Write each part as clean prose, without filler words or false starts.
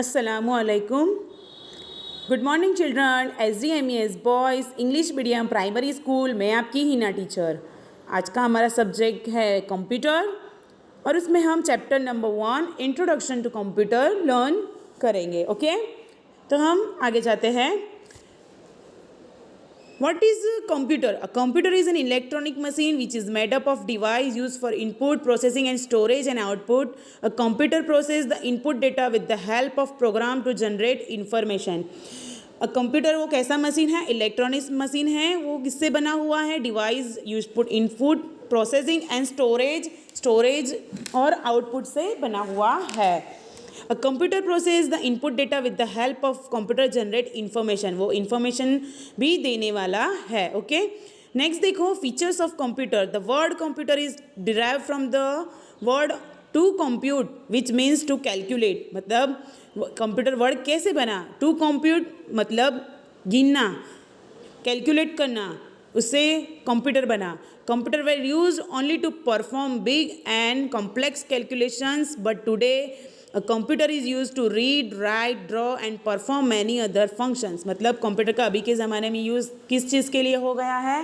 Assalamualaikum. Good morning children. SDMES boys English medium primary school में आपकी Hina teacher. आज का हमारा सब्जेक्ट है कंप्यूटर और उसमें हम chapter number 1 introduction to computer learn करेंगे. ओके, तो हम आगे जाते हैं. What is a computer? A computer is an electronic machine which is made up of device used for input, processing and storage and output. A computer processes the input data with the help of program to generate information. A computer वो कैसा machine है? Electronics machine है. वो किससे बना हुआ है? Device use put input, processing and storage और आउटपुट से बना हुआ है. A computer process the input data with the help of computer generate information. वो information भी देने वाला है. ओके, नेक्स्ट देखो features of computer. The word computer is derive from the word to compute which means to calculate. मतलब computer word कैसे बना? To compute मतलब गिनना, कैलकुलेट करना, उससे कंप्यूटर बना. Computer were use only to perform big and complex calculations, but today A computer is used to read, write, draw and perform many other functions. मतलब computer का अभी के ज़माने में यूज़ किस चीज़ के लिए हो गया है?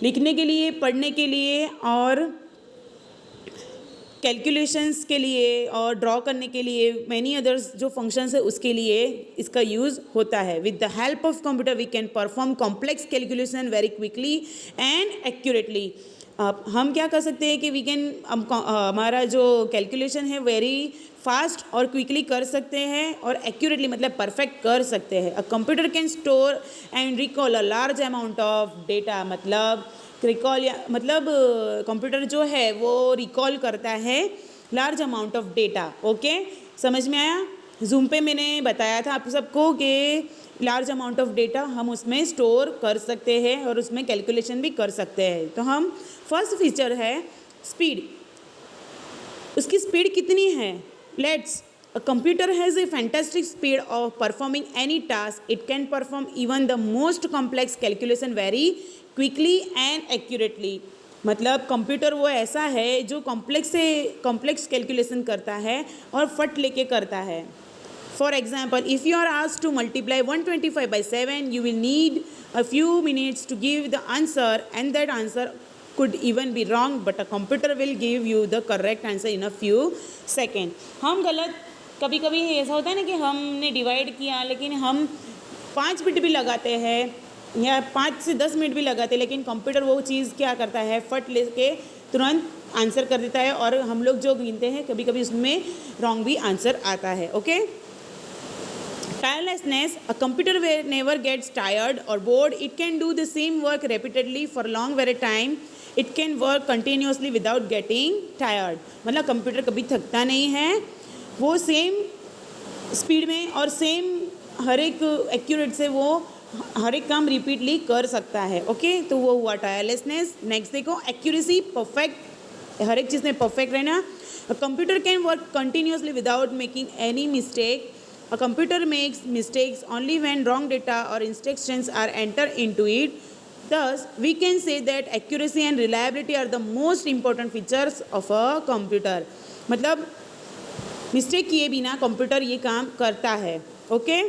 लिखने के लिए, पढ़ने के लिए और कैलकुलेशंस के लिए और ड्रॉ करने के लिए, मैनी अदर्स जो फंक्शंस है उसके लिए इसका यूज़ होता है. With the help of computer we can perform complex calculation very quickly and accurately. हम क्या कर सकते हैं कि वी कैन हमारा जो कैलकुलेशन है वेरी फास्ट और क्विकली कर सकते हैं और एक्यूरेटली मतलब परफेक्ट कर सकते हैं. अ computer can store and recall a large amount of data. मतलब रिकॉल मतलब कंप्यूटर जो है वो रिकॉल करता है large amount of data. Okay, समझ में आया? जूम पे मैंने बताया था आप सबको कि लार्ज अमाउंट ऑफ डेटा हम उसमें स्टोर कर सकते हैं और उसमें कैलकुलेशन भी कर सकते हैं. तो हम फर्स्ट फीचर है स्पीड. उसकी स्पीड कितनी है? Let's a computer has a fantastic speed of performing any task. It can perform even the most complex calculation very quickly and accurately. मतलब कंप्यूटर वो ऐसा है जो कॉम्प्लेक्स कैलकुलेशन करता है और फट लेके करता है. For example, if you are asked to multiply 125 by 7, you will need a few minutes to give the answer and that answer could even be wrong, but a computer will give you the correct answer in a few seconds. हम गलत कभी कभी ऐसा होता है ना कि हमने डिवाइड किया लेकिन हम 5 मिनट भी लगाते हैं या 5 से 10 मिनट भी लगाते हैं, लेकिन कंप्यूटर वो चीज़ क्या करता है फट लेके तुरंत आंसर कर देता है और हम लोग जो गिनते हैं कभी कभी उसमें रॉन्ग भी आंसर आता है. Okay, tirelessness. A computer never gets tired or bored. It can do the same work repeatedly for long period time. It can work continuously without getting tired. मतलब कंप्यूटर कभी थकता नहीं है. वो सेम स्पीड में और सेम हर एक accurate से वो हर एक काम रिपीटली कर सकता है. ओके, तो वो हुआ टायरलेसनेस. नेक्स्ट देखो एक्यूरेसी, परफेक्ट, हर एक चीज़ में परफेक्ट रहना. Computer can work continuously without making any mistake. A computer makes mistakes only when wrong data or instructions are entered into it. Thus, we can say that accuracy and reliability are the most important features of a computer. मतलब mistake किए बिना computer ये काम करता है. Okay,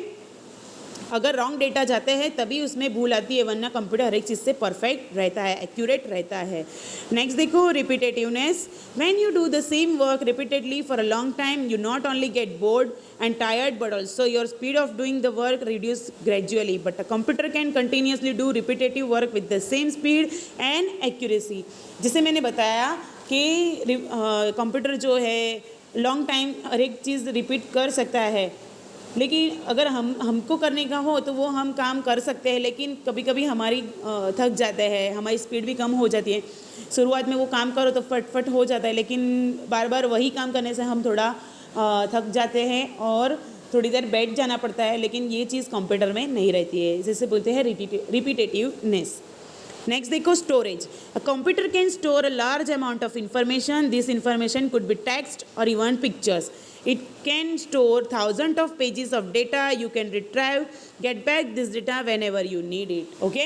अगर wrong data जाते हैं तभी उसमें भूल आती है, वरना कंप्यूटर हर एक चीज़ से परफेक्ट रहता है, एक्यूरेट रहता है. नेक्स्ट देखो repetitiveness. When you do the same work repeatedly for a long time you not only get bored and tired but also your speed of doing the work reduce gradually, but a computer can continuously do repetitive work with the same speed and accuracy. जिसे मैंने बताया कि computer जो है long time हर एक चीज़ repeat कर सकता है, लेकिन अगर हमको करने का हो तो वो हम काम कर सकते हैं, लेकिन कभी कभी हमारी थक जाते हैं, हमारी स्पीड भी कम हो जाती है. शुरुआत में वो काम करो तो फट हो जाता है, लेकिन बार बार वही काम करने से हम थोड़ा थक जाते हैं और थोड़ी देर बैठ जाना पड़ता है, लेकिन ये चीज़ कंप्यूटर में नहीं रहती है. जिसे बोलते हैं रिपीटेटिवनेस. नेक्स्ट देखो storage. A computer can store a large amount of information. This information could be text or even pictures. It can store thousands of pages of data. You can retrieve, get back this data whenever you need it. Okay.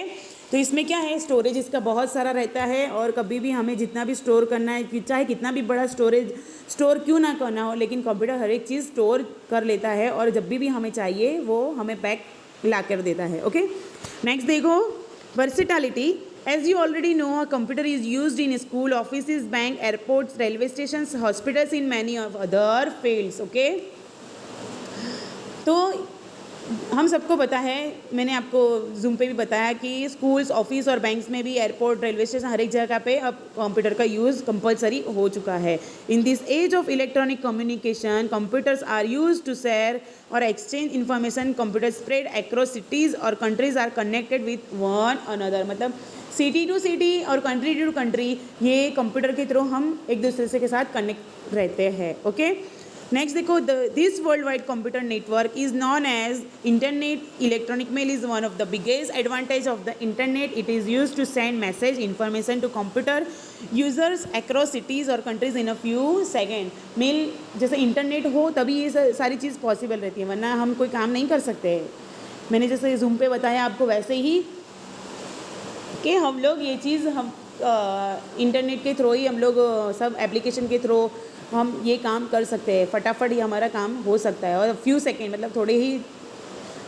तो इसमें क्या है, storage इसका बहुत सारा रहता है और कभी भी हमें जितना भी स्टोर करना है, चाहे कितना भी बड़ा स्टोर क्यों ना करना हो, लेकिन कंप्यूटर हर एक चीज़ स्टोर कर लेता है और जब भी हमें चाहिए वो हमें बैक ला कर देता है। ओके, नेक्स्ट देखो, versatility. As you already know, a computer is used in school, offices, bank, airports, railway stations, hospitals, in many of other fields. Okay? तो हम सबको पता है, मैंने आपको जूम पे भी बताया कि स्कूल्स, ऑफिस और बैंक्स में भी, एयरपोर्ट, रेलवे स्टेशन, हर एक जगह पे अब कंप्यूटर का यूज़ कंपलसरी हो चुका है। In this age of electronic communication, computers are use to share और exchange information. Computer spread across cities और countries are connected with one another. मतलब सिटी टू सिटी और कंट्री टू कंट्री, ये computer के through हम एक दूसरे से के साथ कनेक्ट रहते हैं। ओके, नेक्स्ट देखो, this world wide computer network is known as internet. Electronic mail is one of the biggest advantage of the internet. It is use to send message information to computer users across cities और countries in a few second. Mail जैसे internet हो तभी ये सारी चीज़ possible रहती है, वरना हम कोई काम नहीं कर सकते। मैंने जैसे जूम पे बताया आपको, वैसे ही कि हम लोग ये चीज़ हम इंटरनेट के थ्रू ही हम लोग सब एप्लीकेशन के थ्रू हम ये काम कर सकते हैं, फटाफट ही हमारा काम हो सकता है और फ्यू सेकेंड, मतलब थोड़े ही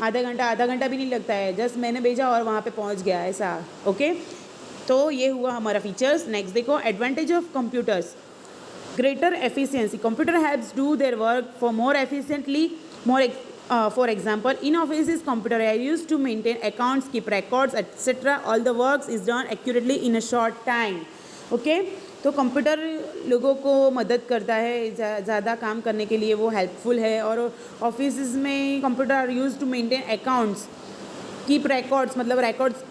आधा घंटा भी नहीं लगता है, जस्ट मैंने भेजा और वहाँ पे पहुँच गया, ऐसा। ओके, तो ये हुआ हमारा फीचर्स। नेक्स्ट देखो, advantage of computers, greater efficiency. Computer haves do their work for more efficiently, for example, in offices, computer are used to maintain accounts, keep records, etc. All the works is done accurately in a short time. Okay? तो computer लोगों को मदद करता है, ज़्यादा काम करने के लिए वो हेल्पफुल है। और ऑफिस में computer are use to maintain accounts, keep records, मतलब रिकॉर्ड्स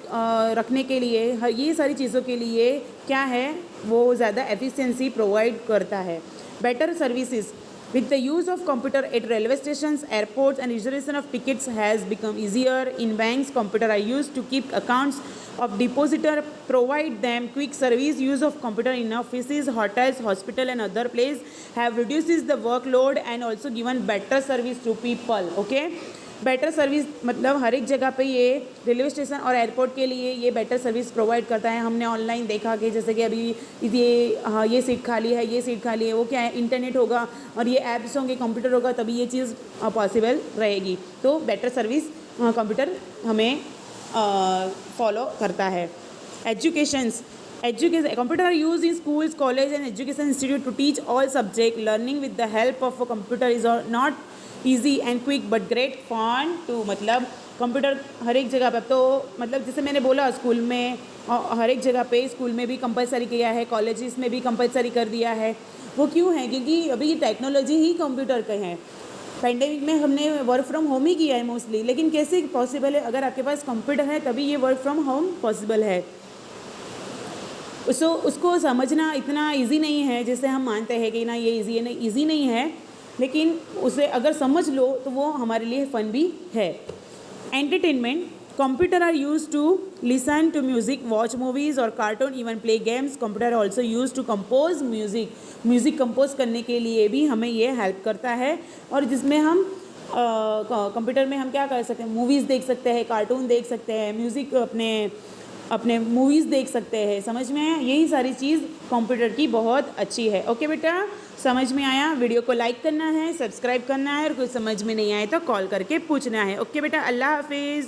रखने के लिए, ये सारी चीज़ों के लिए क्या है, वो ज़्यादा एफिशिएंसी प्रोवाइड करता है। Better services, with the use of computer at railway stations, airports and reservation of tickets has become easier. In banks, computer are used to keep accounts of depositor, provide them quick service. Use of computer in offices, hotels, hospital and other places have reduces the workload and also given better service to people. Okay, better service मतलब हर एक जगह पे ये railway station और airport के लिए ये better service provide करता है। हमने ऑनलाइन देखा कि जैसे कि अभी ये सीट खाली है, ये सीट खाली है, वो क्या है, इंटरनेट होगा और ये ऐप्स होंगे, कंप्यूटर होगा, तभी ये चीज़ पॉसिबल रहेगी। तो बेटर सर्विस कंप्यूटर हमें फॉलो करता है। Education, computer are used in schools, college and education institute to teach all subject. Learning with the help of a computer is not easy and quick but great fun too। मतलब computer हर एक जगह पे, तो मतलब जैसे मैंने बोला school में, हर एक जगह पे, स्कूल में भी कंपलसरी किया है, कॉलेजेस में भी कंपलसरी कर दिया है। वो क्यों है, क्योंकि अभी टेक्नोलॉजी ही कंप्यूटर का है। पैंडेमिक में हमने वर्क फ्रॉम होम ही किया है मोस्टली, लेकिन कैसे पॉसिबल है, अगर आपके पास कंप्यूटर है तभी ये वर्क फ्रॉम होम पॉसिबल है। उसको समझना इतना इजी नहीं है जैसे हम मानते हैं कि ना ये इजी है, नहीं इजी नहीं है, लेकिन उसे अगर समझ लो तो वो हमारे लिए फ़न भी है। Entertainment, computer are use to listen to music, watch movies और cartoon, even play games. Computer also use to compose music compose करने के लिए भी हमें ये हेल्प करता है। और जिसमें हम कंप्यूटर में हम क्या कर सकते हैं, मूवीज़ देख सकते हैं, कार्टून देख सकते हैं, म्यूज़िक अपने मूवीज़ देख सकते हैं। समझ में आया, यही सारी चीज़ कंप्यूटर की बहुत अच्छी है। ओके बेटा, समझ में आया? वीडियो को लाइक करना है, सब्सक्राइब करना है और कुछ समझ में नहीं आए तो कॉल करके पूछना है। ओके बेटा, अल्लाह हाफिज़।